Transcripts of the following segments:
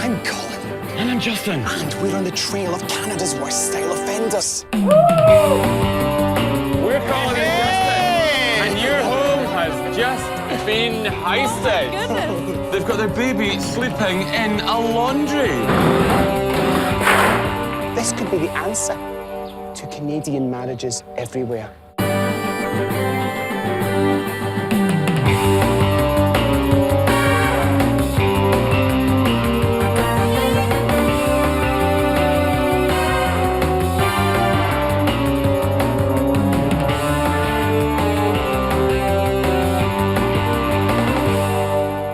I'm Colin. And I'm Justin. And we're on the trail of Canada's worst style offenders. We're Colin and Justin. And your home has just been heisted. Goodness. They've got their baby sleeping in a laundry. This could be the answer to Canadian marriages everywhere.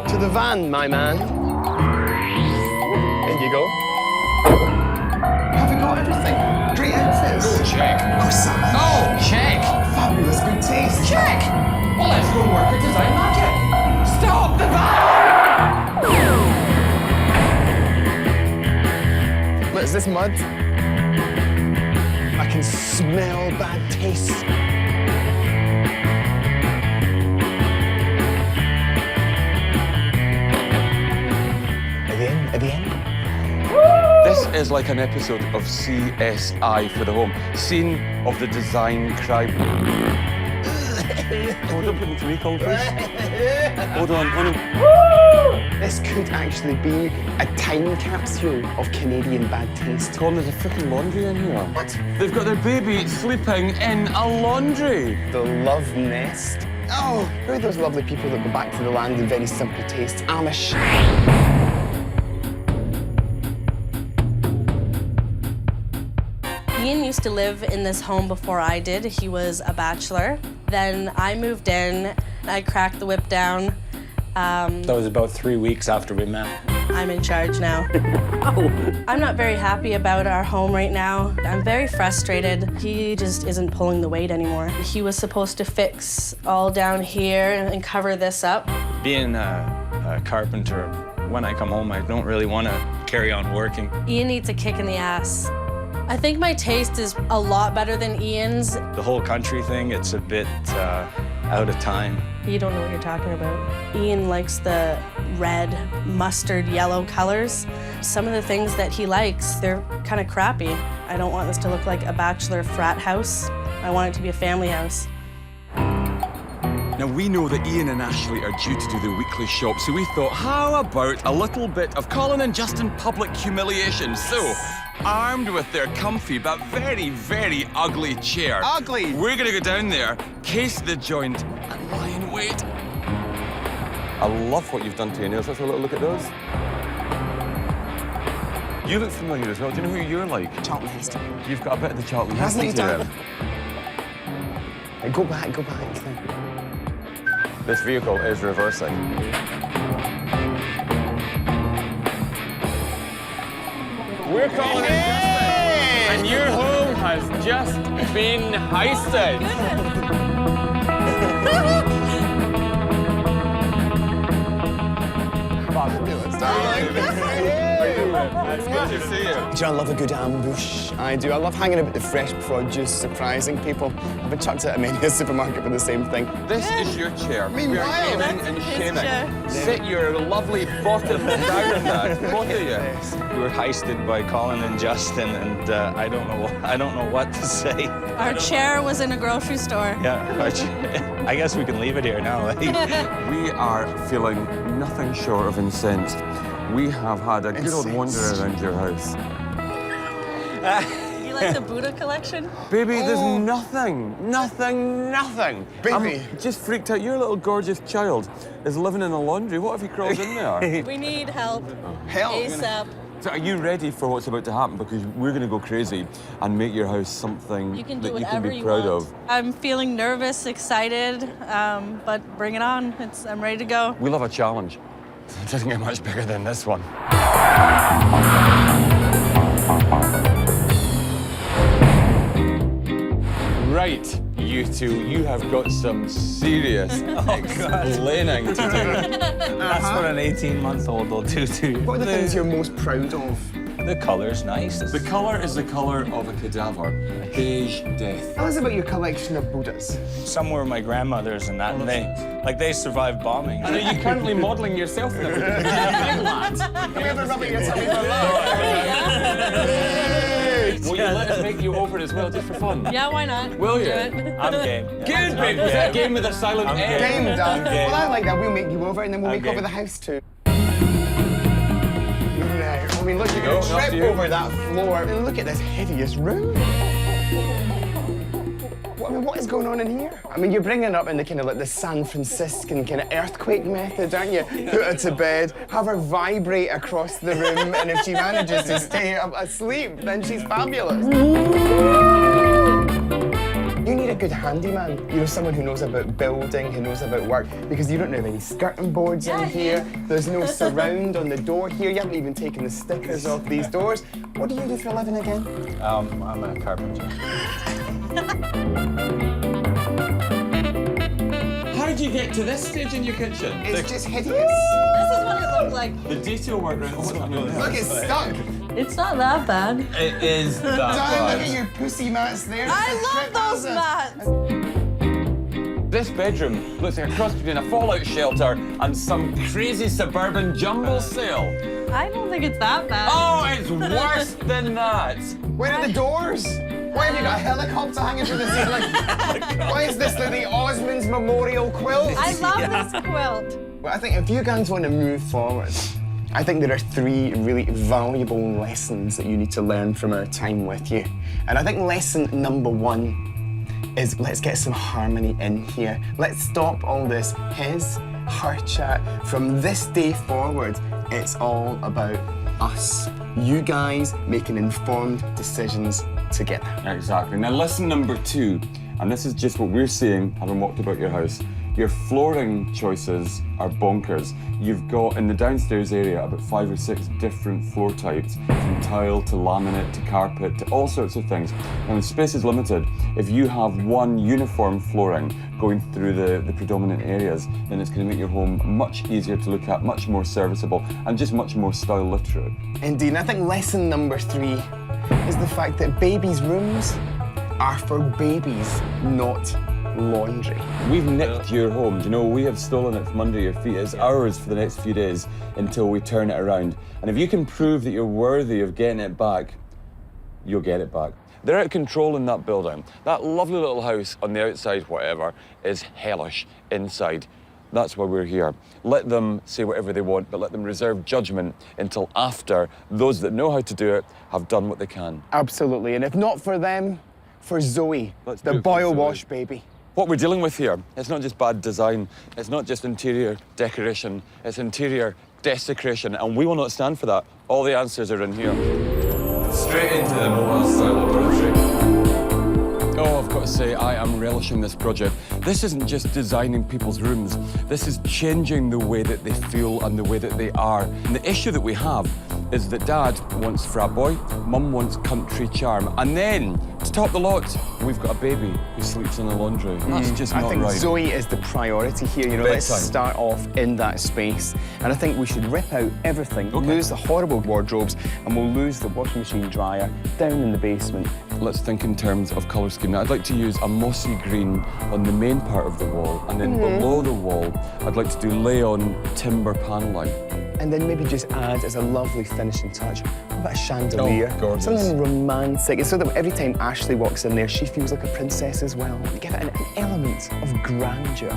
To the van, my man. In you go. Have we got everything? Great outfits. Oh, check. Oh, Sam. Oh, check. Fabulous, good taste. Check. Well, let's go and work at Design Magic. Stop the van! What is this, mud? I can smell bad taste. At the end? This is like an episode of CSI for the home. Scene of the design crime. Oh, don't put it to me, Colin, please. Hold on. This could actually be a time capsule of Canadian bad taste. Colin, there's a freaking laundry in here. What? They've got their baby sleeping in a laundry. The love nest. Oh, who are those lovely people that go back to the land in very simple tastes? Amish. Ian used to live in this home before I did. He was a bachelor. Then I moved in. I cracked the whip down. That was about 3 weeks after we met. I'm in charge now. I'm not very happy about our home right now. I'm very frustrated. He just isn't pulling the weight anymore. He was supposed to fix all down here and cover this up. Being a carpenter, when I come home, I don't really want to carry on working. Ian needs a kick in the ass. I think my taste is a lot better than Ian's. The whole country thing, it's a bit out of time. You don't know what you're talking about. Ian likes the red, mustard, yellow colors. Some of the things that he likes, they're kind of crappy. I don't want this to look like a bachelor frat house. I want it to be a family house. Now, we know that Ian and Ashley are due to do their weekly shop, so we thought, how about a little bit of Colin and Justin public humiliation? So, armed with their comfy but very, very ugly chair. Ugly? We're gonna go down there, case the joint, and lie in wait. I love what you've done to your nails. Let's have a little look at those. You look familiar as well. Do you know who you're like? Charlton Heston. You've got a bit of the Charlton Hasn't Heston he to done? him. Go back. This vehicle is reversing. We're Colin and Justin, and your home has just been heisted. It's good to see you. Do you know, I love a good ambush. I do. I love hanging about the fresh produce, surprising people. I've been chucked out of many a supermarket for the same thing. This is your chair. Meanwhile, we are gaming and his shaming. chair. Sit your lovely bottom down in that, both of you. We were heisted by Colin and Justin, and I don't know what to say. Our chair was in a grocery store. Yeah, I guess we can leave it here now. Eh? We are feeling nothing short of incensed. We have had a good old wander around your house. You like the Buddha collection? Baby, there's nothing. Baby. I'm just freaked out. Your little gorgeous child is living in a laundry. What if he crawls in there? We need help. Help. ASAP. So are you ready for what's about to happen? Because we're going to go crazy and make your house something You can do that you can whatever be you proud want. of. I'm feeling nervous, excited, but bring it on. I'm ready to go. We love a challenge. It doesn't get much bigger than this one. Right, you two, you have got some serious explaining to do. That's what an 18-month-old will do to you. What are the things you're most proud of The color's nice. The colour is the colour of a cadaver, a beige death. Tell us about your collection of Buddhas. Some were my grandmother's and that, and they survived bombing. And are you currently modelling yourself in everything? Can we have a rub at your tummy for love? Will you let us make you over as well, just for fun? Yeah, why not? Will you? Do it. I'm game. Good, babe. Was that game with a silent I'm M? Game done. game. Well, I like that. We'll make you over and then we'll I'm make over game. the house too. Right. I mean, look, you're going to Go, trip after you. over that floor. And look at this hideous room. I mean, what is going on in here? I mean, you're bringing it up in the kind of like the San Franciscan kind of earthquake method, aren't you? Put her to bed, have her vibrate across the room, and if she manages to stay asleep, then she's fabulous. You need a good handyman, you know, someone who knows about building, who knows about work, because you don't have any skirting boards in here. There's no surround on the door here. You haven't even taken the stickers off these doors. What do you do for a living again? I'm a carpenter. How did you get to this stage in your kitchen? It's just hideous. This is what it looked like. The detail work around what's happening there. Look, it's stuck. It's not that bad. It is that Darling, look at bad. your pussy mats there. I love those mats. This bedroom looks like a cross between a fallout shelter and some crazy suburban jumble sale. I don't think it's that bad. Oh, it's worse than that. Where are the doors? Why have you got a helicopter hanging from the ceiling? Why is this the Osmonds Memorial quilt? I love this quilt. Well, I think if you guys want to move forward, I think there are 3 really valuable lessons that you need to learn from our time with you. And I think lesson number 1 is let's get some harmony in here. Let's stop all this her chat. From this day forward, it's all about us. You guys making informed decisions together. Exactly. Now, lesson number 2, and this is just what we're seeing having walked about your house. Your flooring choices are bonkers. You've got in the downstairs area about 5 or 6 different floor types, from tile to laminate to carpet to all sorts of things. And the space is limited. If you have one uniform flooring going through the predominant areas, then it's going to make your home much easier to look at, much more serviceable, and just much more style literate. Indeed, and I think lesson number 3 is the fact that babies' rooms are for babies, not laundry. We've nicked your home. Do you know, we have stolen it from under your feet. It's ours for the next few days until we turn it around. And if you can prove that you're worthy of getting it back, you'll get it back. They're out of control in that building. That lovely little house on the outside, whatever, is hellish inside. That's why we're here. Let them say whatever they want, but let them reserve judgment until after those that know how to do it have done what they can. Absolutely, and if not for them, for Zoe, Let's do the it for boil Zoe. wash baby. What we're dealing with here, it's not just bad design, it's not just interior decoration, it's interior desecration, and we will not stand for that. All the answers are in here. Straight into the mobile style laboratory. Oh, I've got to say, I am relishing this project. This isn't just designing people's rooms. This is changing the way that they feel and the way that they are. And the issue that we have is that Dad wants frat boy, Mum wants country charm, and then, to top the lot, we've got a baby who sleeps in the laundry. That's just not I think right. Zoe is the priority here. You know, Big let's time. start off in that space. And I think we should rip out everything, Okay. lose the horrible wardrobes, and we'll lose the washing machine dryer down in the basement. Let's think in terms of colour scheme. Now, I'd like to use a mossy green on the main part of the wall, and then below the wall, I'd like to do lay-on timber paneling. And then maybe just add as a lovely finishing touch a bit of chandelier. Oh, gorgeous. Something romantic. And so that every time Ashley walks in there, she feels like a princess as well. Give it an element of grandeur.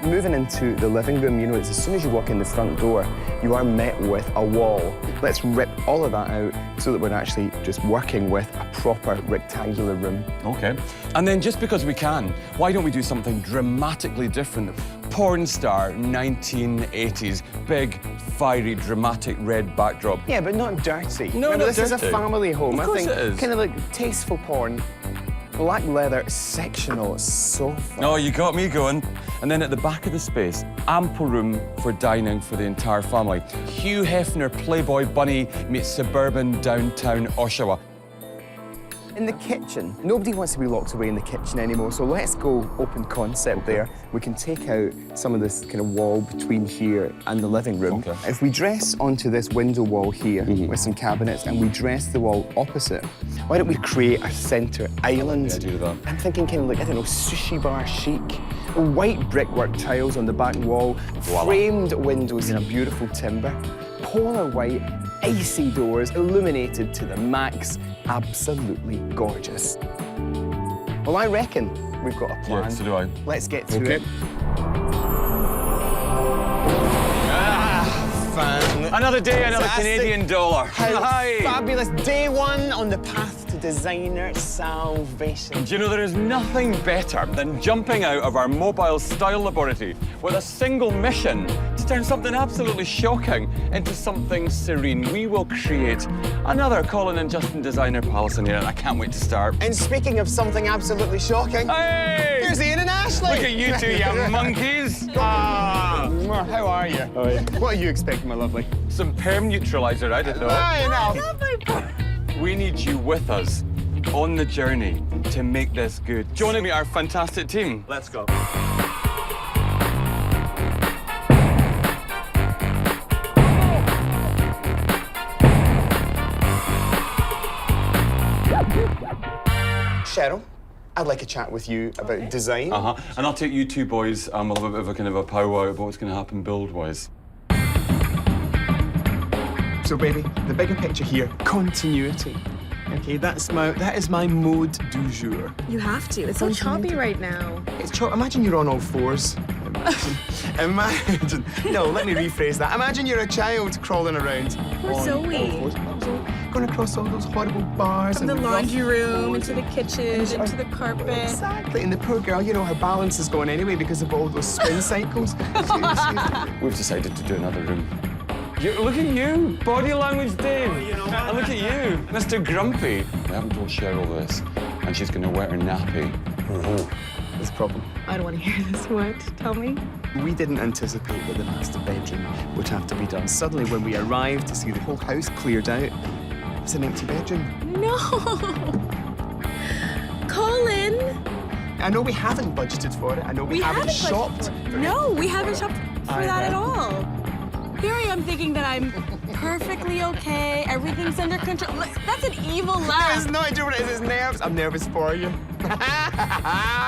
Moving into the living room, you know, it's as soon as you walk in the front door, you are met with a wall. Let's rip all of that out so that we're actually just working with a proper rectangular room. Okay. And then just because we can, why don't we do something dramatically different? Porn star 1980s, big, fiery, dramatic red backdrop. Yeah, but not dirty. No, Remember, not this is a dirty. family home. Of course I think it is. kind of like tasteful porn. Black leather sectional sofa. Oh, you got me going. And then at the back of the space, ample room for dining for the entire family. Hugh Hefner Playboy Bunny meets suburban downtown Oshawa. In the kitchen, nobody wants to be locked away in the kitchen anymore, so let's go open concept there. We can take out some of this kind of wall between here and the living room. Okay. If we dress onto this window wall here with some cabinets and we dress the wall opposite, why don't we create a centre island? the idea of that. I'm thinking kind of like, I don't know, sushi bar chic. White brickwork tiles on the back wall, framed windows in a beautiful timber, polar white, icy doors, illuminated to the max, absolutely gorgeous. Well, I reckon we've got a plan. Yeah, so do I. Let's get to Okay. it. Fan. Another day, another Fantastic. Canadian dollar. How Hi. fabulous. Day one on the path to designer salvation. Do you know there is nothing better than jumping out of our mobile style laboratory with a single mission to turn something absolutely shocking into something serene. We will create another Colin and Justin designer palace in here, and I can't wait to start. And speaking of something absolutely shocking, Hey! here's Ian and Ashley. Look at you two, you monkeys. How are you? What are you expecting, my lovely? Some perm neutralizer, I don't know. We need you with us on the journey to make this good. Do you want to meet our fantastic team? Let's go. Cheryl, I'd like a chat with you about design. And I'll take you two boys, we'll have a bit of a kind of a powwow about what's going to happen build-wise. So, baby, the bigger picture here, continuity. Okay, that is my mode du jour. You have to. It's so choppy right now. It's imagine you're on all fours. Imagine. No, let me rephrase that. Imagine you're a child crawling around. Poor on Zoe. all fours. Going across all those horrible bars From and the rough laundry room, floors. into the kitchen, into the carpet. Exactly, and the poor girl, you know, her balance is gone anyway because of all those spin cycles. We've decided to do another room. Look at you, body language, Dave. And look at you, Mr. Grumpy. We haven't told Cheryl this, and she's going to wear her nappy. This problem. I don't want to hear this. What? Tell me. We didn't anticipate that the master bedroom would have to be done. Suddenly, when we arrived to see the whole house cleared out, it's an empty bedroom. No. Colin. I know we haven't budgeted for it. I know we haven't shopped. No, we haven't shopped for I that at know. all. Here I am thinking that I'm perfectly okay. Everything's under control. That's an evil It's laugh. not doing it. It's nerves. I'm nervous for you.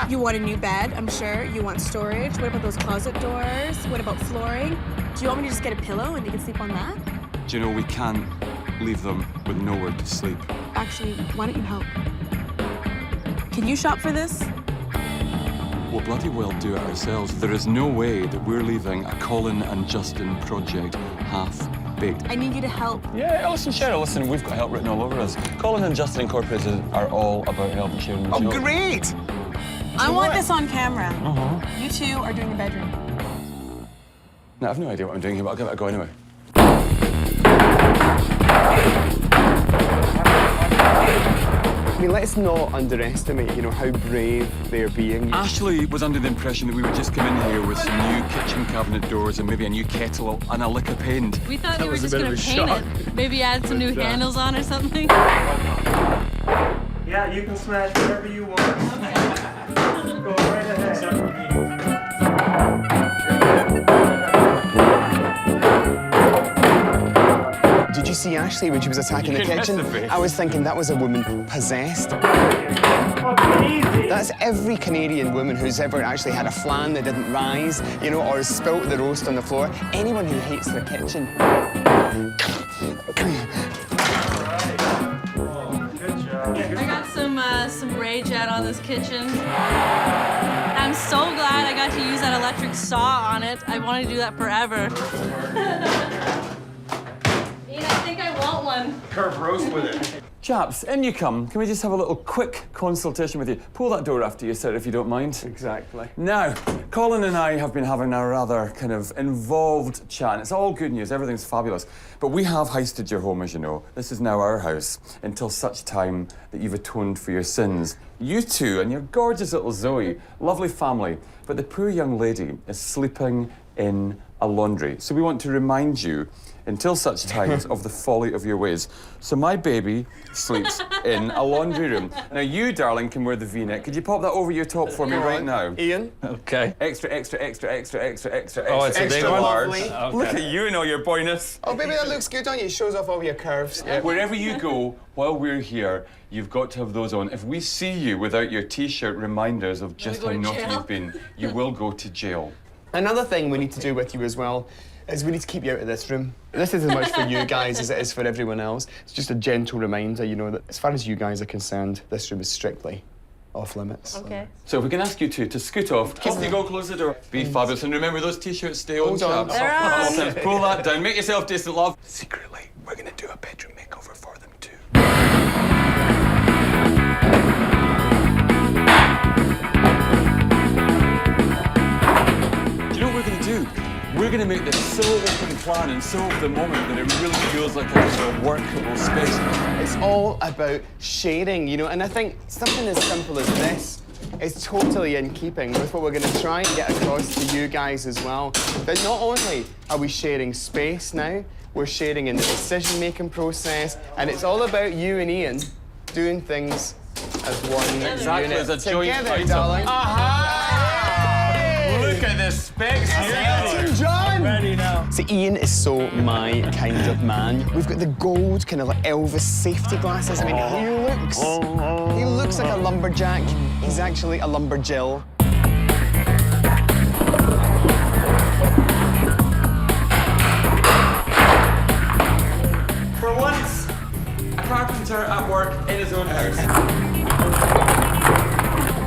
You want a new bed, I'm sure. You want storage. What about those closet doors? What about flooring? Do you want me to just get a pillow and you can sleep on that? Do you know we can't leave them with nowhere to sleep? Actually, why don't you help? Can you shop for this? We'll bloody well do it ourselves. There is no way that we're leaving a Colin and Justin project half-baked. I need you to help. Yeah, listen, Cheryl, listen, we've got help written all over us. Colin and Justin Incorporated are all about help and sharing the Oh, job. great! I want this on camera. You two are doing the bedroom. No, I've no idea what I'm doing here, but I'll give it a go anyway. I mean, let's not underestimate, you know, how brave they're being. Ashley was under the impression that we would just come in here with some new kitchen cabinet doors and maybe a new kettle and a lick of paint. We thought you were just gonna paint it. Maybe add some new handles on or something. Yeah, you can smash whatever you want. Go right ahead. Did you see Ashley when she was attacking the You missed kitchen? the face. I was thinking that was a woman possessed. Easy. That's every Canadian woman who's ever actually had a flan that didn't rise, you know, or spilt the roast on the floor. Anyone who hates their kitchen. I got some rage out on this kitchen. I'm so glad I got to use that electric saw on it. I want to do that forever. Ian, I think I want one. Curve roast with it. Chaps, in you come. Can we just have a little quick consultation with you? Pull that door after you, sir, if you don't mind. Exactly. Now, Colin and I have been having a rather kind of involved chat, and it's all good news, everything's fabulous. But we have heisted your home, as you know. This is now our house, until such time that you've atoned for your sins. You two and your gorgeous little Zoe, lovely family, but the poor young lady is sleeping in a laundry. So we want to remind you until such times of the folly of your ways. So my baby sleeps in a laundry room. Now you, darling, can wear the V-neck. Could you pop that over your top for me right now? Ian? Okay. Extra, extra, extra, extra, extra, extra, Oh, it's a extra big one? large. Lovely. Look at you and all your boyness. Oh, baby, that looks good on you. It shows off all your curves. Wherever you go, while we're here, you've got to have those on. If we see you without your T-shirt reminders of just go how to naughty jail? you've been, you will go to jail. Another thing we need to do with you as well is we need to keep you out of this room. This is as much for you guys as it is for everyone else. It's just a gentle reminder, you know, that as far as you guys are concerned, this room is strictly off limits. Okay. So if we can ask you to scoot off, kiss the go, close the door, be fabulous, and remember those T-shirts stay on, Hold on. chaps. They're on. Sometimes pull that down, make yourself decent, love. Secretly, we're going to do a bedroom makeover for them too. Do you know what we're going to do? We're going to make this so open plan and so of the moment that it really feels like a workable space. It's all about sharing, you know, and I think something as simple as this is totally in keeping with what we're going to try and get across to you guys as well. That not only are we sharing space now, we're sharing in the decision-making process, and it's all about you and Ian doing things as one Exactly, unit. as a joint Together, item. darling. Look at the specs here. Team John! Ready now. See, Ian is so my kind of man. We've got the gold kind of like Elvis safety glasses. I mean, he looks like a lumberjack. He's actually a lumberjill. For once, a carpenter at work in his own house.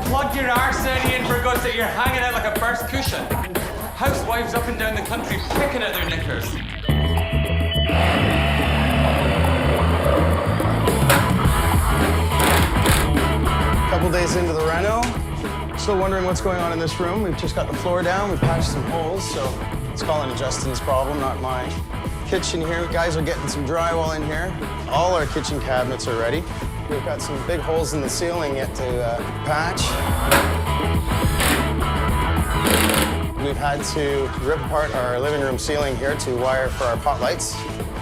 Plug your arse in, Ian, for God's sake, you're hanging out like a burst cushion. Housewives up and down the country picking at their knickers. Couple days into the reno, still wondering what's going on in this room. We've just got the floor down, we've patched some holes, so it's Colin and Justin's problem, not mine. Kitchen here, guys are getting some drywall in here. All our kitchen cabinets are ready. We've got some big holes in the ceiling yet to patch. We've had to rip apart our living room ceiling here to wire for our pot lights.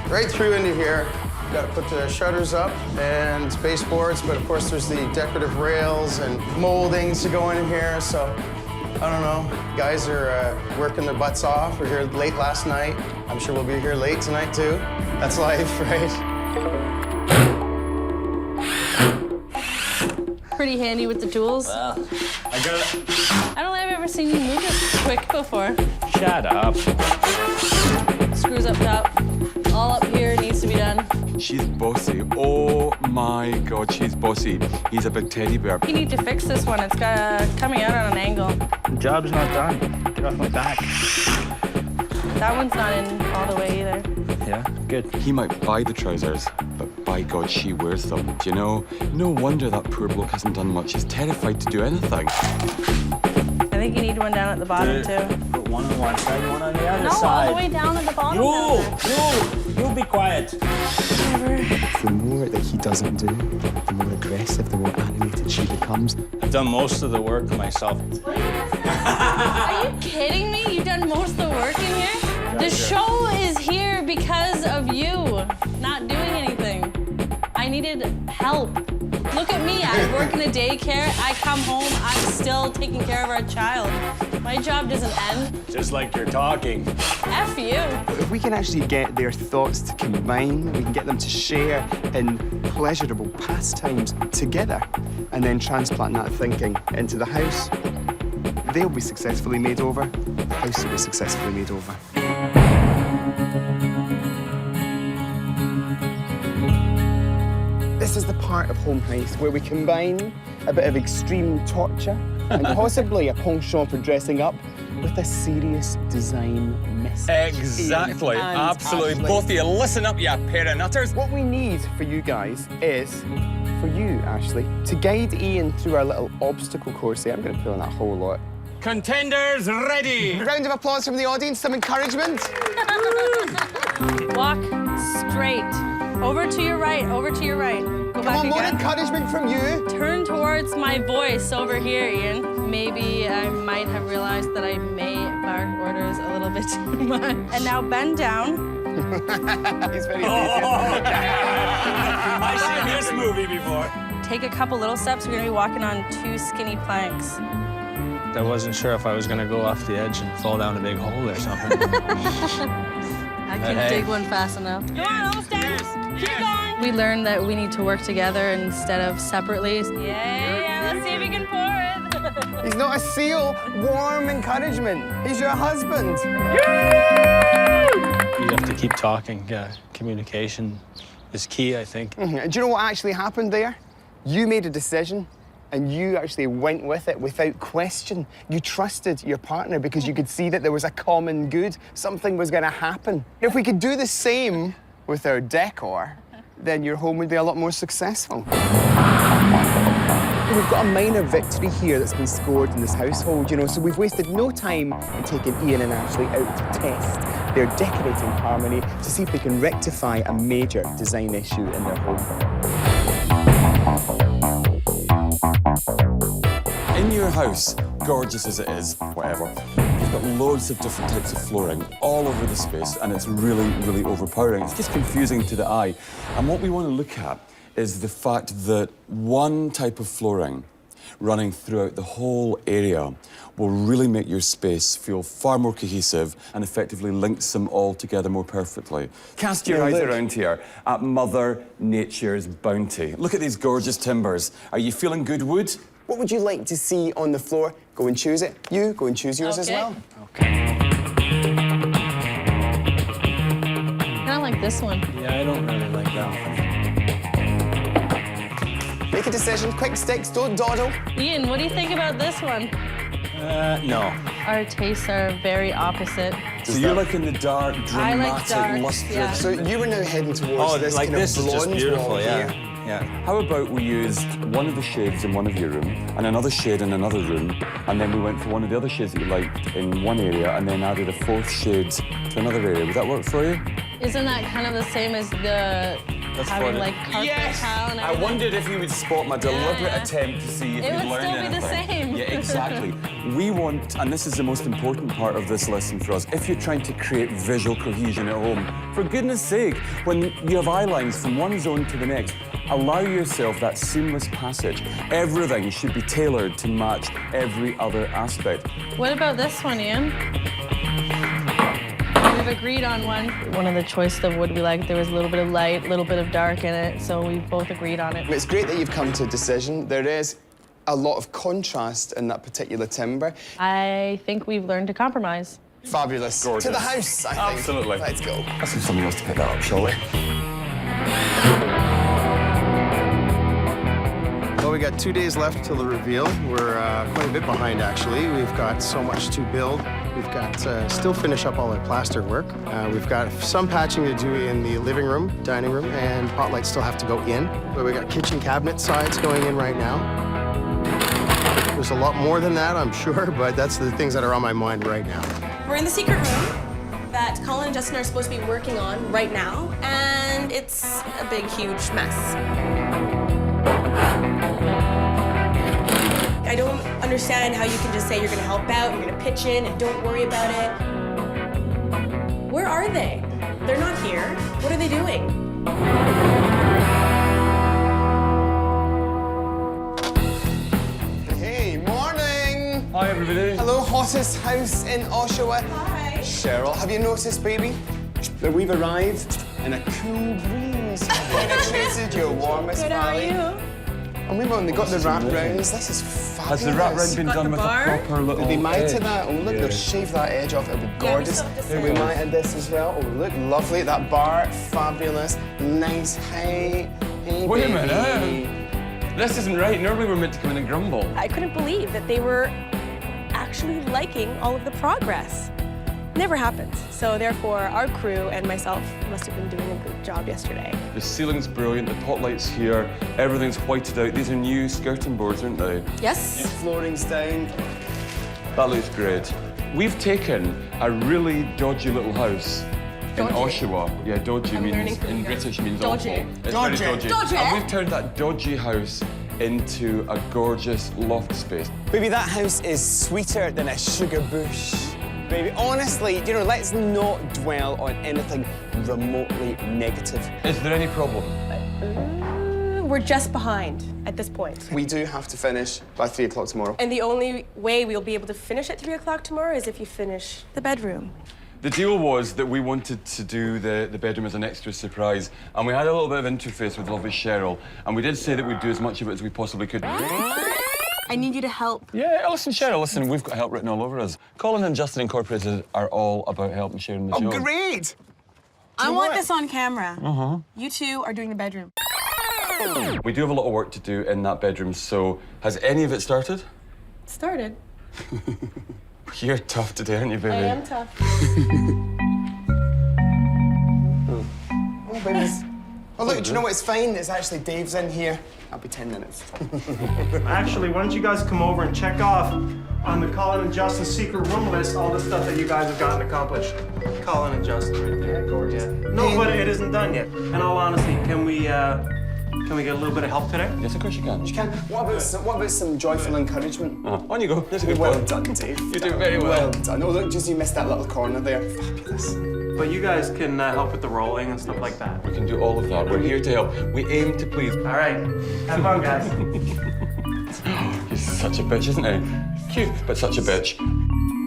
Right through into here, we've got to put the shutters up and baseboards, but of course there's the decorative rails and moldings to go in here, so I don't know. Guys are working their butts off. We were here late last night. I'm sure we'll be here late tonight too. That's life, right? Pretty handy with the tools. I got it. I don't think I've ever seen you move this quick before. Shut up. Screws up top. All up here needs to be done. She's bossy. Oh my God, she's bossy. He's a big teddy bear. You need to fix this one. It's got coming out on an angle. The job's not done. Get off my back. That one's not in all the way either. Yeah, good. He might buy the trousers, but by God, she wears them. Do you know? No wonder that poor bloke hasn't done much. He's terrified to do anything. I think you need one down at the bottom too. Put one on one side, one on the other No, side. all the way down at the bottom. You be quiet. The more that he doesn't do, the more aggressive, the more animated she becomes. I've done most of the work myself. Are you kidding me? You've done most of the work in here? The show is here because of you not doing anything. I needed help. Look at me, I work in a daycare, I come home, I'm still taking care of our child. My job doesn't end. Just like you're talking. F you. If we can actually get their thoughts to combine, we can get them to share in pleasurable pastimes together, and then transplant that thinking into the house, they'll be successfully made over, the house will be successfully made over. This is the part of Home Heist where we combine a bit of extreme torture and possibly a penchant for dressing up with a serious design miss. Exactly, And absolutely. Ashley. Both of you, listen up, you pair of nutters. What we need for you guys is for you, Ashley, to guide Ian through our little obstacle course here. I'm going to pull on that whole lot. Contenders ready. Round of applause from the audience, some encouragement. Walk straight. Over to your right, over to your right. Go Come back on, more again. encouragement from you. Turn towards my voice over here, Ian. Maybe I might have realized that I may bark orders a little bit too much. And now bend down. He's very I've seen this movie before. Take a couple little steps, we're gonna be walking on 2 skinny planks. I wasn't sure if I was gonna go off the edge and fall down a big hole or something. I can Hey. dig one fast enough. Come on, almost done. Keep going. We learned that we need to work together instead of separately. Yeah, let's see if we can pour it. He's not a seal. Warm encouragement. He's your husband. You have to keep talking. Communication is key, I think. Do you know what actually happened there? You made a decision and you actually went with it without question. You trusted your partner because you could see that there was a common good. Something was going to happen. If we could do the same with our decor, then your home would be a lot more successful. We've got a minor victory here that's been scored in this household, you know, so we've wasted no time in taking Ian and Ashley out to test their decorating harmony to see if they can rectify a major design issue in their home. In your house, gorgeous as it is, whatever, you've got loads of different types of flooring all over the space, and it's really, really overpowering. It's just confusing to the eye. And what we want to look at is the fact that one type of flooring running throughout the whole area will really make your space feel far more cohesive and effectively links them all together more perfectly. Cast your eyes around here at Mother Nature's bounty. Look at these gorgeous timbers. Are you feeling good wood? What would you like to see on the floor? Go and choose it. You go and choose yours as well. Kind of like this one. Yeah, I don't really like that one. Make a decision. Quick sticks. Don't dawdle. Ian, what do you think about this one? No. Our tastes are very opposite. So you're like in the dark, dramatic, dark, lustrous. yeah. So you were now heading towards this like kind this of is just blonde beautiful, wall yeah. here. Yeah. How about we used one of the shades in one of your room and another shade in another room, and then we went for one of the other shades that you liked in one area and then added a 4th shade to another area. Would that work for you? Isn't that kind of the same as the having like carpet tile and I everything? wondered if you would spot my deliberate Yeah. attempt to see if It you'd would learn still be anything. the same. Yeah, exactly. We want, and this is the most important part of this lesson for us, if you're trying to create visual cohesion at home, for goodness sake, when you have eye lines from one zone to the next, allow yourself that seamless passage. Everything should be tailored to match every other aspect. What about this one, Ian? We've agreed on one. One of the choices of wood we liked, there was a little bit of light, a little bit of dark in it, so we both agreed on it. It's great that you've come to a decision. There is a lot of contrast in that particular timber. I think we've learned to compromise. Fabulous. Gorgeous. To the house, I think. Absolutely. Let's go. Let's have somebody else to pick that up, shall we? Well, we got 2 days left till the reveal. We're quite a bit behind, actually. We've got so much to build. We've got still finish up all our plaster work. We've got some patching to do in the living room, dining room, and pot lights still have to go in. But we got kitchen cabinet sides going in right now. There's a lot more than that, I'm sure, but that's the things that are on my mind right now. We're in the secret room that Colin and Justin are supposed to be working on right now, and it's a big, huge mess. I don't understand how you can just say you're gonna help out, you're gonna pitch in, and don't worry about it. Where are they? They're not here. What are they doing? Hey, morning. Hi, everybody. Hello, hottest house in Oshawa. Hi. Cheryl, have you noticed, baby, that we've arrived in a cool breeze? Penetrated your warmest Good, how are valley. you? And we've only got the wrap rounds. This is fabulous. Has the wrap round been Got done the with bar? a proper little Did they mite edge? to that? Oh, look, they'll shave that edge off. It'll be we gorgeous. still have to Here we serve. mited this as well. Oh, look, lovely. That bar, fabulous. Nice height. Hey, Wait a baby. minute. This isn't right. Normally we're meant to come in and grumble. I couldn't believe that they were actually liking all of the progress. Never happens. So therefore, our crew and myself must have been doing a good job yesterday. The ceiling's brilliant, the pot light's here, everything's whited out. These are new skirting boards, aren't they? Yes? Flooring's down. That looks great. We've taken a really dodgy little house in Oshawa. Yeah, dodgy I'm learning means, from in you guys. British means Dodgy. awful. It's Dodgy. very dodgy. Dodgy. And we've turned that dodgy house into a gorgeous loft space. Baby, that house is sweeter than a sugar bush. baby. Honestly, you know, let's not dwell on anything remotely negative. Is there any problem? We're just behind at this point. We do have to finish by 3 o'clock tomorrow. And the only way we'll be able to finish at 3 o'clock tomorrow is if you finish the bedroom. The deal was that we wanted to do the bedroom as an extra surprise, and we had a little bit of interface with lovely Cheryl, and we did say that we'd do as much of it as we possibly could. I need you to help. Yeah, listen, Cheryl, listen, we've got help written all over us. Colin and Justin Incorporated are all about helping sharing the job. Oh, great! I want this on camera. You two are doing the bedroom. We do have a lot of work to do in that bedroom, so has any of it started? Started. You're tough today, aren't you, baby? I am tough. Oh, babies. Oh, look, do you know what? It's fine. It's actually Dave's in here. I'll be 10 minutes. Actually, why don't you guys come over and check off on the Colin and Justin secret room list all the stuff that you guys have gotten accomplished. Colin and Justin right there. Gorgeous. No, but it isn't done yet. In all honesty, can we get a little bit of help today? Yes, of course you can. You can. What about some joyful encouragement? On you go. That's a good Well point. done, Dave. You do very well. Well done. Oh, look, just you missed that little corner there. Fabulous. But you guys can help with the rolling and stuff like that. We can do all of that. We're here to help. We aim to please. All right. Have fun, guys. He's such a bitch, isn't he? Cute, but such a bitch.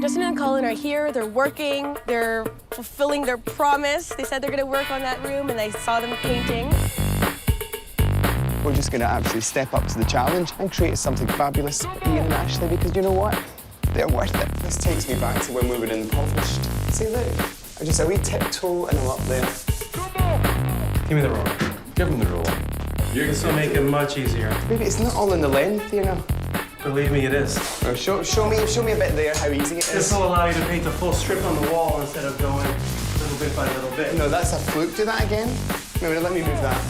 Justin and Colin are here. They're working. They're fulfilling their promise. They said they're going to work on that room, and I saw them painting. We're just going to absolutely step up to the challenge and create something fabulous for Ian and Ashley, because you know what? They're worth it. This takes me back to when we were impoverished. See, look, I just a wee tiptoe and I'm up there. Give me the roller. Give him the roller. This will make it much easier. Baby, it's not all in the length, you know. Believe me, it is. Well, show me a bit there how easy it This is. will allow you to paint a full strip on the wall instead of going little bit by little bit. No, that's a fluke. Do that again. No, let me move that.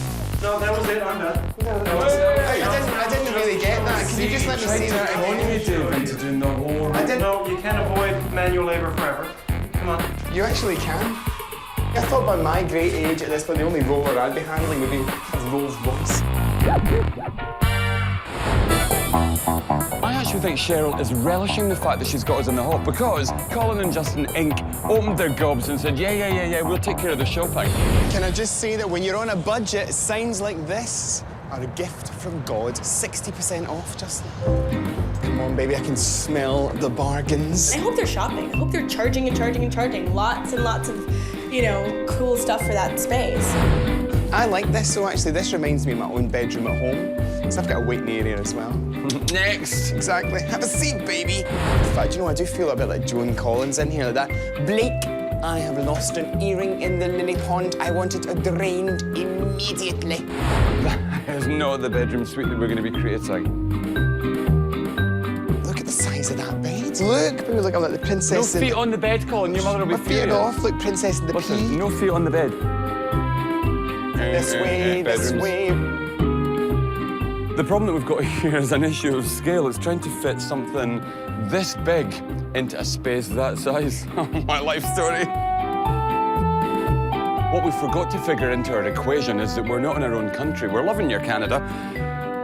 No, that was it. I'm done. I didn't really get that. Can you just let me see that again? into doing the whole... No, you can't avoid manual labor forever. Come on. You actually can. I thought by my great age at this point, the only roller I'd be handling would be a Rolls Royce. I actually think Cheryl is relishing the fact that she's got us in the hop, because Colin and Justin Inc. opened their gobs and said, yeah, we'll take care of the shopping. Can I just say that when you're on a budget, signs like this are a gift from God. 60% off, Justin. Come on, baby, I can smell the bargains. I hope they're shopping. I hope they're charging and charging and charging. Lots and lots of, cool stuff for that space. I like this, so actually this reminds me of my own bedroom at home. So I've got a waiting area as well. Next. Exactly. Have a seat, baby. In fact, I do feel a bit like Joan Collins in here, like that. Blake, I have lost an earring in the lily pond. I want it drained immediately. That is not the bedroom suite that we're going to be creating. Look at the size of that bed. Look, baby, look, I'm like the princess. No feet on the bed, Colin. Your mother will be My feet furious. off. Look, princess in the Listen, pea. no feet on the bed. This way, this bedrooms. way. The problem that we've got here is an issue of scale. It's trying to fit something this big into a space that size. My life story. What we forgot to figure into our equation is that we're not in our own country. We're loving your Canada.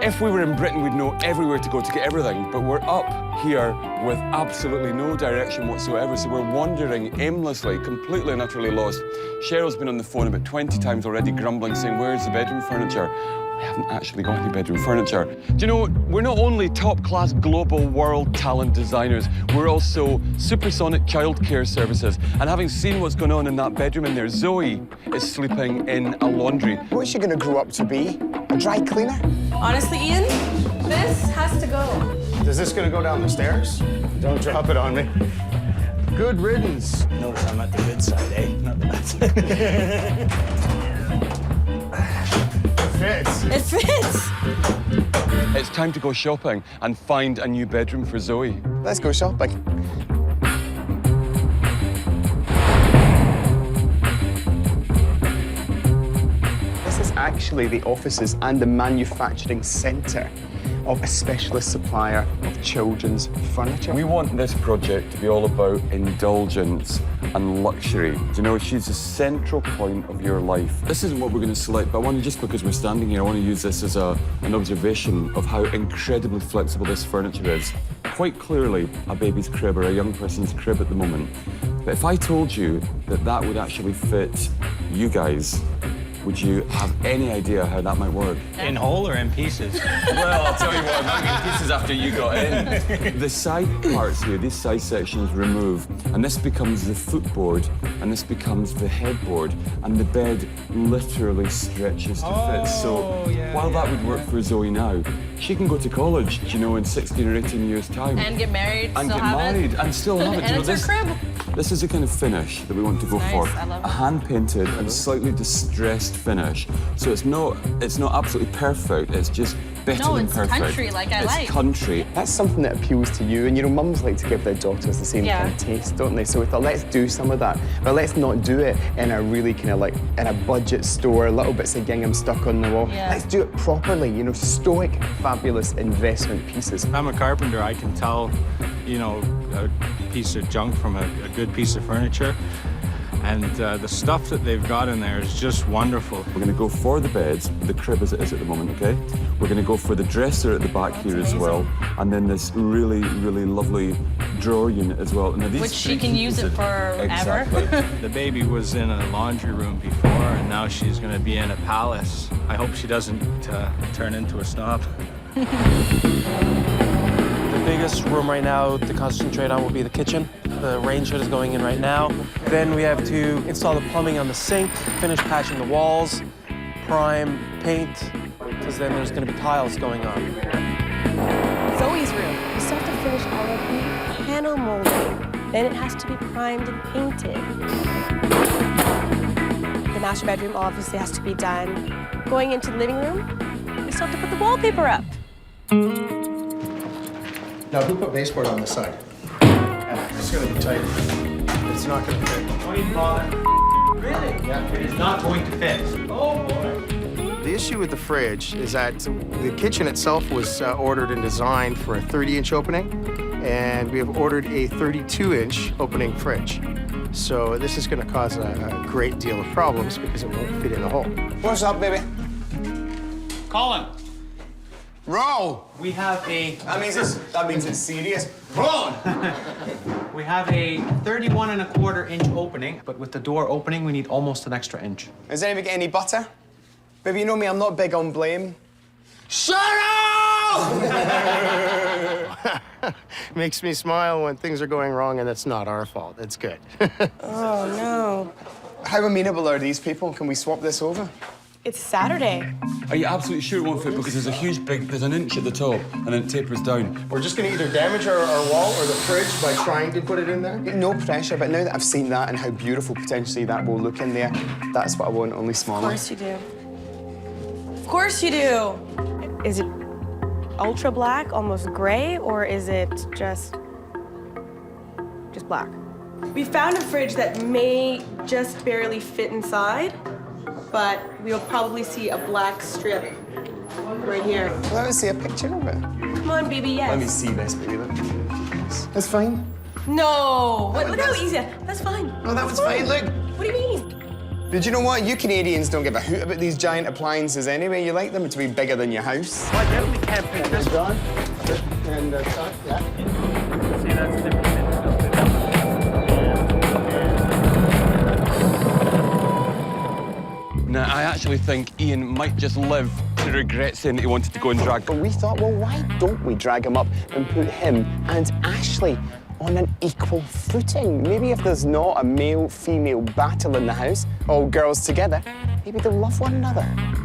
If we were in Britain, we'd know everywhere to go to get everything, but we're up here with absolutely no direction whatsoever, so we're wandering aimlessly, completely and utterly lost. Cheryl's been on the phone about 20 times already, grumbling, saying, where's the bedroom furniture? We haven't actually got any bedroom furniture. Do you know, we're not only top-class global world talent designers, we're also supersonic childcare services. And having seen what's going on in that bedroom in there, Zoe is sleeping in a laundry. What's she gonna grow up to be? A dry cleaner? Honestly, Ian, this has to go. Is this gonna go down the stairs? Don't drop it on me. Good riddance. Notice I'm at the good side, eh? Not the bad side. Fits. It fits. It's time to go shopping and find a new bedroom for Zoe. Let's go shopping. This is actually the offices and the manufacturing centre of a specialist supplier of children's furniture. We want this project to be all about indulgence and luxury. Do you know, she's the central point of your life. This isn't what we're going to select, but I want to, just because we're standing here, I want to use this as an observation of how incredibly flexible this furniture is. quite clearly a baby's crib or a young person's crib at the moment. But if I told you that that would actually fit you guys, would you have any idea how that might work? In whole or in pieces? Well, I'll tell you what, I'm in pieces after you got in. The side parts here, these side sections remove, and this becomes the footboard, and this becomes the headboard, and the bed literally stretches to fit. So while that would work for Zoe now, she can go to college, you know, in 16 or 18 years' time. And get married, And still get have married, it. and still have it. And You know, it's her crib. This is the kind of finish that we want to go nice. for. I love A it. hand-painted and slightly distressed finish. So it's not absolutely perfect, it's just better No, than it's perfect. country, like I it's like. country. That's something that appeals to you, and you know, mums like to give their daughters the same Yeah. kind of taste, don't they? So we thought, let's do some of that, but let's not do it in a really kind of like in a budget store, little bits of gingham stuck on the wall. Yeah. Let's do it properly, you know, stoic, fabulous investment pieces. I'm a carpenter. I can tell, you know, a piece of junk from a good piece of furniture. And the stuff that they've got in there is just wonderful. We're gonna go for the beds, the crib as it is at the moment, okay? We're gonna go for the dresser at the back here as well, and then this really, really lovely drawer unit as well. Now, these Which she three can use pieces it forever. Exactly. The baby was in a laundry room before, and now she's going to be in a palace. I hope she doesn't turn into a snob. The biggest room right now to concentrate on will be the kitchen. The range hood is going in right now. Then we have to install the plumbing on the sink, finish patching the walls, prime, paint, because then there's going to be tiles going on. Zoe's room. We still have to finish all of the panel molding. Then it has to be primed and painted. The master bedroom obviously has to be done. Going into the living room, we still have to put the wallpaper up. Now, who put baseboard on this side? It's gonna be tight. It's not gonna fit. Don't even bother. Really? Yeah. It is not going to fit. Oh, boy. The issue with the fridge is that the kitchen itself was ordered and designed for a 30-inch opening, and we have ordered a 32-inch opening fridge. So this is gonna cause a great deal of problems because it won't fit in the hole. What's up, baby? Colin, Roll! we have a That means it's serious. Roll! we have a 31¼ inch opening, but with the door opening, we need almost an extra inch. Has anybody got any butter? Baby, you know me, I'm not big on blame. Shut up! Makes me smile when things are going wrong, and it's not our fault. It's good. Oh, no. How amenable are these people? Can we swap this over? It's Saturday. Are you absolutely sure it won't fit? Because there's an inch at the top, and then it tapers down. We're just gonna either damage our wall or the fridge by trying to put it in there. No pressure, but now that I've seen that and how beautiful potentially that will look in there, that's what I want, only Of smaller. course you do. Of course you do. Is it ultra black, almost gray, or is it just black? We found a fridge that may just barely fit inside, but we'll probably see a black strip right here. Let me see a picture of it. Come on, baby, yes. Let me see this, baby. Look. That's fine. No! Look how easy. That's fine. Oh, that was fine. Look. What do you mean? Did you know what? You Canadians don't give a hoot about these giant appliances anyway. You like them to be bigger than your house. Well, I definitely can't pick this one. And top, yeah. See, that's different. Now, I actually think Ian might just live to regret saying that he wanted to go and drag. But we thought, well, why don't we drag him up and put him and Ashley on an equal footing? Maybe if there's not a male-female battle in the house, all girls together, maybe they'll love one another.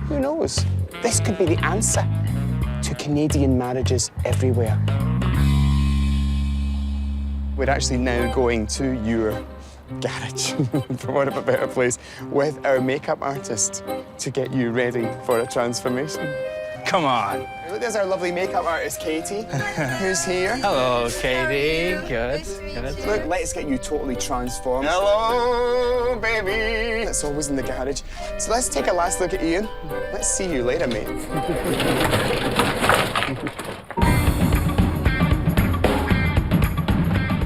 Who knows? This could be the answer to Canadian marriages everywhere. We're actually now going to your garage, for want of a better place, with our makeup artist to get you ready for a transformation. Come on. Look, there's our lovely makeup artist, Katie, who's here. Hello, Katie. Good. Look, let's get you totally transformed. Hello, baby. It's always in the garage. So let's take a last look at Ian. Let's see you later, mate.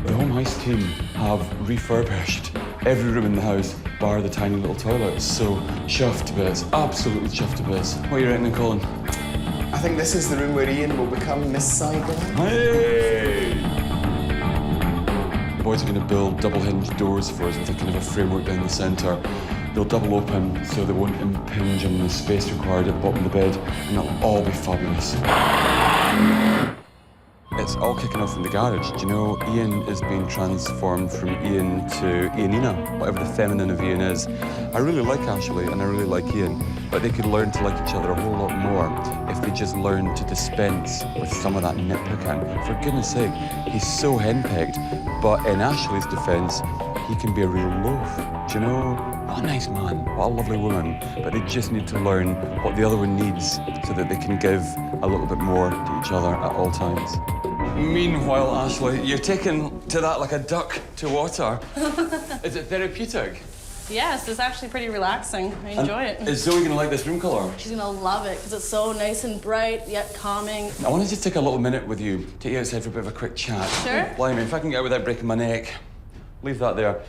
The Home Heist team have refurbished every room in the house, bar the tiny little toilets. So chuffed to bits, absolutely chuffed to bits. What are you reckoning, Colin? I think this is the room where Ian will become Miss Saigon. Hey! The boys are going to build double-hinged doors for us with a kind of a framework down the centre. They'll double open so they won't impinge on the space required at the bottom of the bed, and it'll all be fabulous. It's all kicking off in the garage. Do you know, Ian is being transformed from Ian to Ianina, whatever the feminine of Ian is. I really like Ashley and I really like Ian, but they could learn to like each other a whole lot more if they just learn to dispense with some of that nitpicking. For goodness sake, he's so henpecked, but in Ashley's defence, he can be a real loaf. Do you know, what a nice man, what a lovely woman, but they just need to learn what the other one needs so that they can give a little bit more to each other at all times. Meanwhile, Ashley, you're taking to that like a duck to water. Is it therapeutic? Yes, it's actually pretty relaxing. I enjoy it. Is Zoe going to like this room colour? She's gonna love it because it's so nice and bright yet calming. I want to just take a little minute with you, take you outside for a bit of a quick chat. Sure. Blimey, if I can get out without breaking my neck. Leave that there.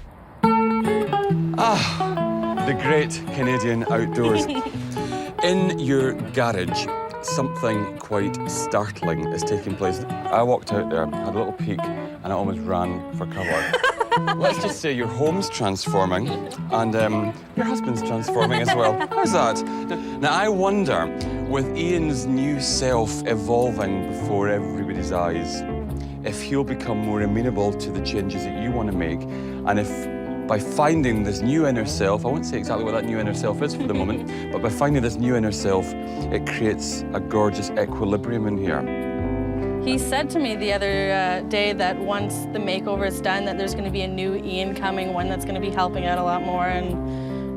Ah, the great Canadian outdoors. In your garage, something quite startling is taking place. I walked out there, had a little peek, and I almost ran for cover. Let's just say your home's transforming, and your husband's transforming as well. How's that? Now, I wonder, with Ian's new self evolving before everybody's eyes, if he'll become more amenable to the changes that you want to make, and if by finding this new inner self, I won't say exactly what that new inner self is for the moment, but by finding this new inner self, it creates a gorgeous equilibrium in here. He said to me the other day that once the makeover is done, that there's going to be a new Ian coming, one that's going to be helping out a lot more and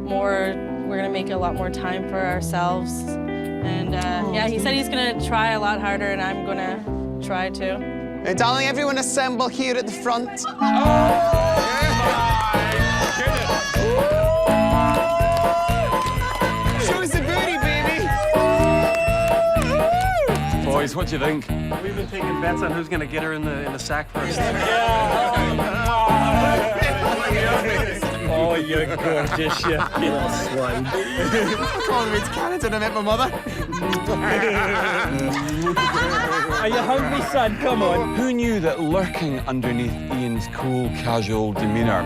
more. We're going to make a lot more time for ourselves. And yeah, he said he's going to try a lot harder, and I'm going to try too. Hey, darling, everyone assemble here at the front. Show us the booty, baby. Boys, what do you think? We've been taking bets on who's going to get her in the sack first. Oh, you're gorgeous, you little swine. Calling me to Canada and I met my mother. Are you hungry, son? Come on. Who knew that lurking underneath Ian's cool, casual demeanour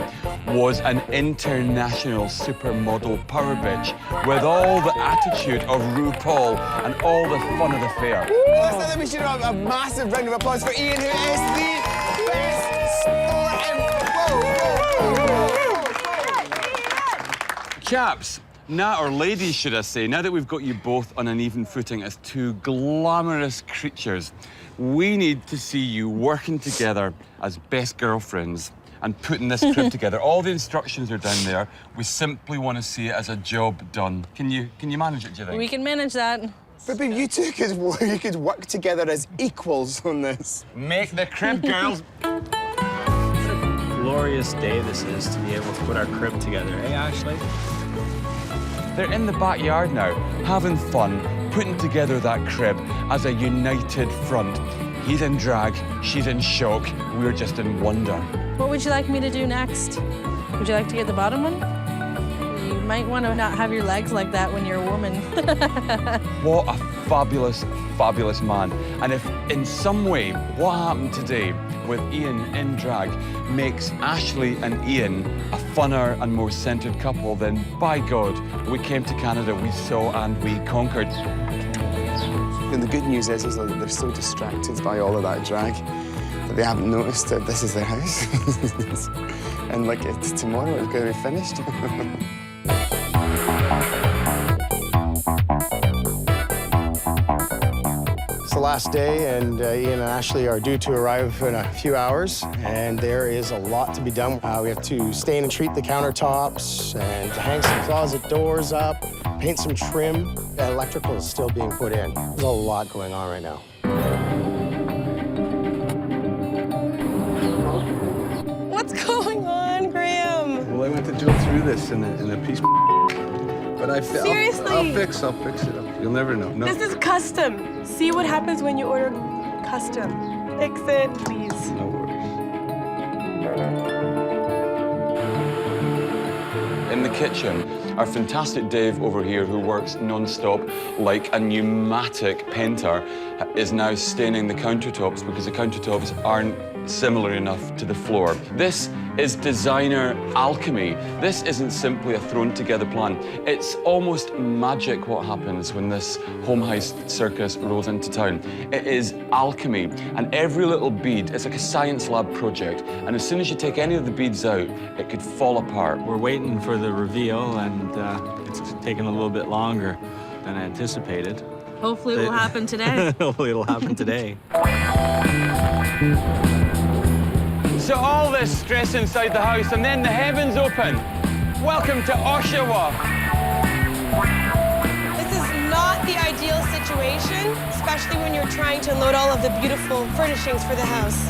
was an international supermodel power bitch with all the attitude of RuPaul and all the fun of the fair? Let's let me should have a massive round of applause for Ian, who is the best sport in... Chaps, now, or ladies, should I say, now that we've got you both on an even footing as two glamorous creatures, we need to see you working together as best girlfriends and putting this crib together. All the instructions are down there. We simply want to see it as a job done. Can you manage it, do you think? We can manage that. But you two could work together as equals on this. Make the crib, girls. Glorious day this is to be able to put our crib together, eh, Ashley? They're in the backyard now, having fun, putting together that crib as a united front. He's in drag, she's in shock, we're just in wonder. What would you like me to do next? Would you like to get the bottom one? You might want to not have your legs like that when you're a woman. What a fabulous, fabulous man. And if in some way what happened today with Ian in drag makes Ashley and Ian a funner and more centred couple, then by God, we came to Canada, we saw and we conquered. And the good news is that they're so distracted by all of that drag that they haven't noticed that this is their house. And like tomorrow it's going to be finished. It's the last day, and Ian and Ashley are due to arrive in a few hours, and there is a lot to be done. We have to stain and treat the countertops, and hang some closet doors up, paint some trim. The electrical is still being put in. There's a lot going on right now. What's going on, Graham? Well, I went to drill through this in a piece, but Seriously? I'll fix it up. You'll never know. No. This is custom. See what happens when you order custom. Fix it, please. No worries. In the kitchen, our fantastic Dave over here, who works non-stop like a pneumatic painter, is now staining the countertops because the countertops aren't similar enough to the floor. This is designer alchemy. This isn't simply a thrown together plan. It's almost magic what happens when this home heist circus rolls into town. It is alchemy, and every little bead is like a science lab project, and as soon as you take any of the beads out, it could fall apart. We're waiting for the reveal, and it's taken a little bit longer than anticipated. Hopefully it will happen today. Hopefully it'll happen today. So all this stress inside the house, and then the heavens open. Welcome to Oshawa. This is not the ideal situation, especially when you're trying to load all of the beautiful furnishings for the house.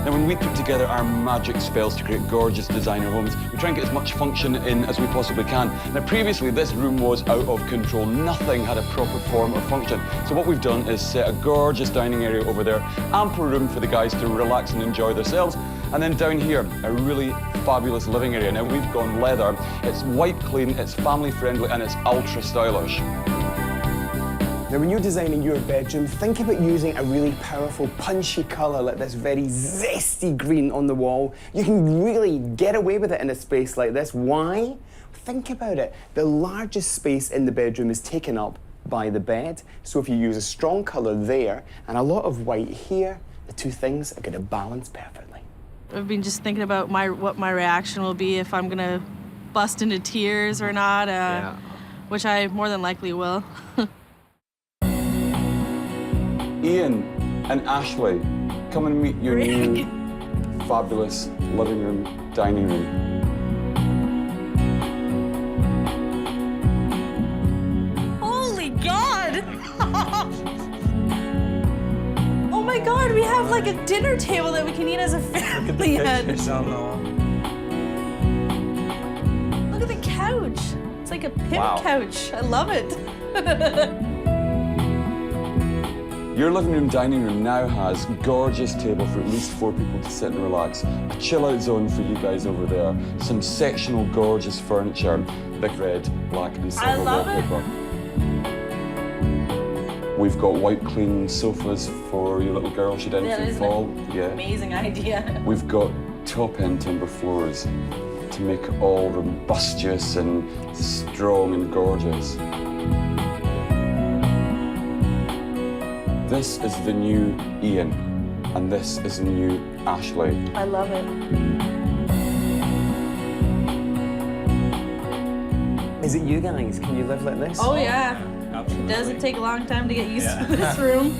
When we put together our magic spells to create gorgeous designer homes, we try and get as much function in as we possibly can. Now, previously, this room was out of control. Nothing had a proper form or function. So what we've done is set a gorgeous dining area over there, ample room for the guys to relax and enjoy themselves. And then down here, a really fabulous living area. Now, we've gone leather. It's white clean, it's family friendly, and it's ultra stylish. Now, when you're designing your bedroom, think about using a really powerful, punchy colour like this very zesty green on the wall. You can really get away with it in a space like this. Why? Think about it. The largest space in the bedroom is taken up by the bed. So if you use a strong colour there and a lot of white here, the two things are going to balance perfectly. I've been just thinking about what my reaction will be if I'm gonna bust into tears or not, which I more than likely will. Ian and Ashley, come and meet your new fabulous living room, dining room. Holy God! Oh my God, we have like a dinner table that we can eat as a family. Look at the pictures on the wall. Look at the couch. It's like a pimp couch. I love it. Your living room, dining room now has a gorgeous table for at least 4 people to sit and relax, a chill-out zone for you guys over there, some sectional gorgeous furniture, big red, black and silver wallpaper. We've got white clean sofas for your little girl should anything fall. Amazing idea. We've got top-end timber floors to make it all robustious and strong and gorgeous. This is the new Ian, and this is the new Ashley. I love it. Is it you guys? Can you live like this? Oh yeah. Absolutely. It doesn't take a long time to get used to this room.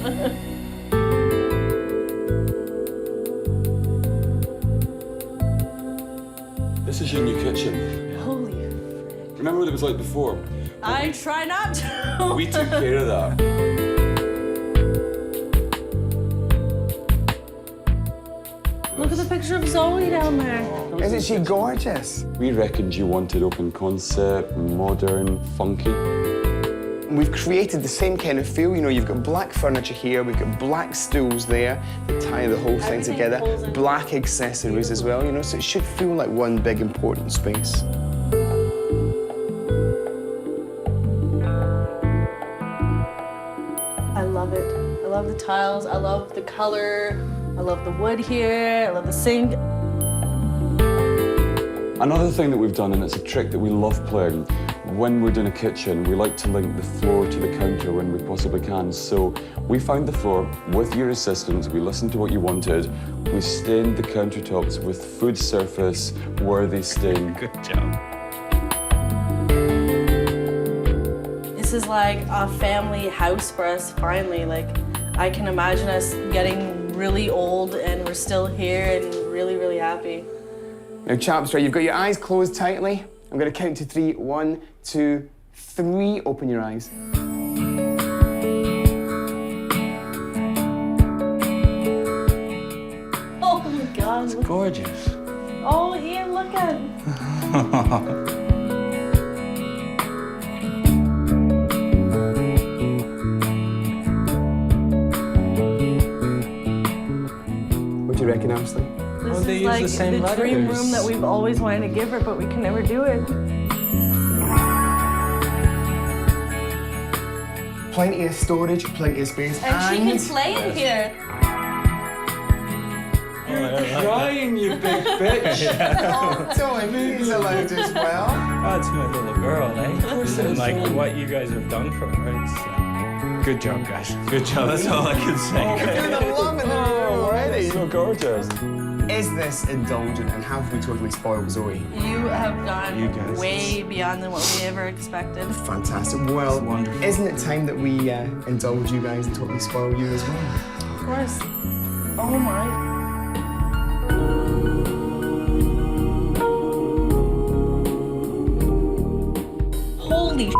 This is your new kitchen. Holy frick. Remember what it was like before? I try not to. We took care of that. Look at the picture of Zoe down there. Isn't she gorgeous? We reckoned you wanted open concept, modern, funky. We've created the same kind of feel. You know, you've got black furniture here, we've got black stools there that tie the whole thing together, black accessories as well, you know, so it should feel like one big important space. I love it. I love the tiles, I love the color, I love the wood here, I love the sink. Another thing that we've done, and it's a trick that we love playing, when we're doing a kitchen, we like to link the floor to the counter when we possibly can. So we found the floor with your assistance, we listened to what you wanted, we stained the countertops with food surface worthy stain. Good job. This is like a family house for us, finally. Like, I can imagine us getting really old and we're still here and really, really happy. Now, chaps, right, you've got your eyes closed tightly. I'm going to count to 3. 1, 2, 3. Open your eyes. Oh my God. It's gorgeous. Oh, Ian, look at it. What do you reckon, Ashley? This Well, they is use like the same dream letters. room that we've always wanted to give her, but we can never do it. Plenty of storage, plenty of space, And she can play in here. Crying, you big bitch. Oh, Tony, he's allowed as well. That's my little girl, eh? And like what you guys have done for her, it's good job, guys. Good job. That's all I can say. You're loving it already. So gorgeous. Is this indulgent, and have we totally spoiled Zoe? You have You gone guys. way beyond than what we ever expected. Fantastic. Well, wonderful. isn't it time that we indulge you guys and totally spoil you as well? Of course. Oh my. Holy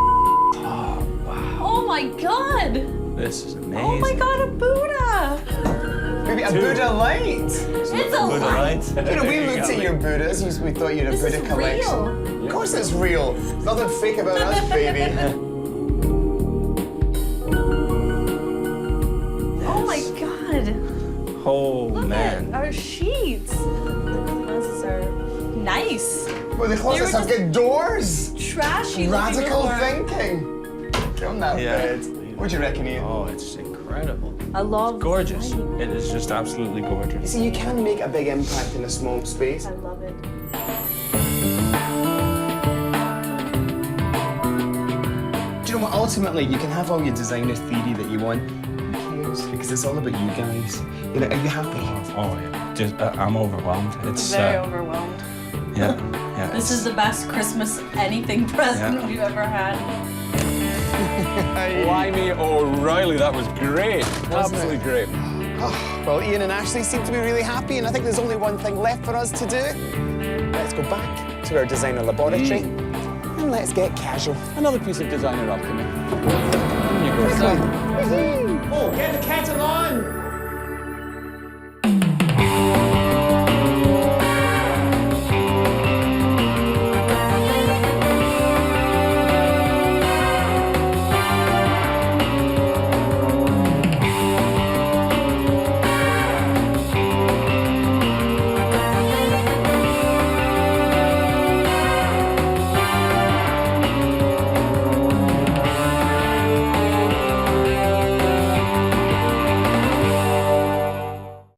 Oh my god! This is amazing. Oh my god, a Buddha! Maybe a Buddha light. It's a Buddha light! lights. You know, we looked at your Buddhas. We thought you had a This Buddha is collection. real. Of course it's real. There's nothing fake about us, baby. Oh my god! Oh, Look man. at our sheets. These are nice. Well, the closets were have got doors. Trashy Radical looking before. thinking. Get on that Yeah. bed. What do you reckon, Ian? Oh, it's incredible. I love Gorgeous. the light. It is just absolutely You gorgeous. see, you can make a big impact in a small space. I love it. Do you know what? Ultimately, you can have all your designer theory that you want. Who cares? Because it's all about you guys. You know, are you happy? Oh, yeah. Just, I'm overwhelmed. It's Very overwhelmed. yeah, yeah. This is the best Christmas anything present Yeah. we've ever had. Blimey O'Reilly, that was great. Absolutely great. Well, Ian and Ashley seem to be really happy, and I think there's only one thing left for us to do. Let's go back to our designer laboratory and let's get casual. Another piece of designer alchemy. In you go, son. Oh, get the kettle on!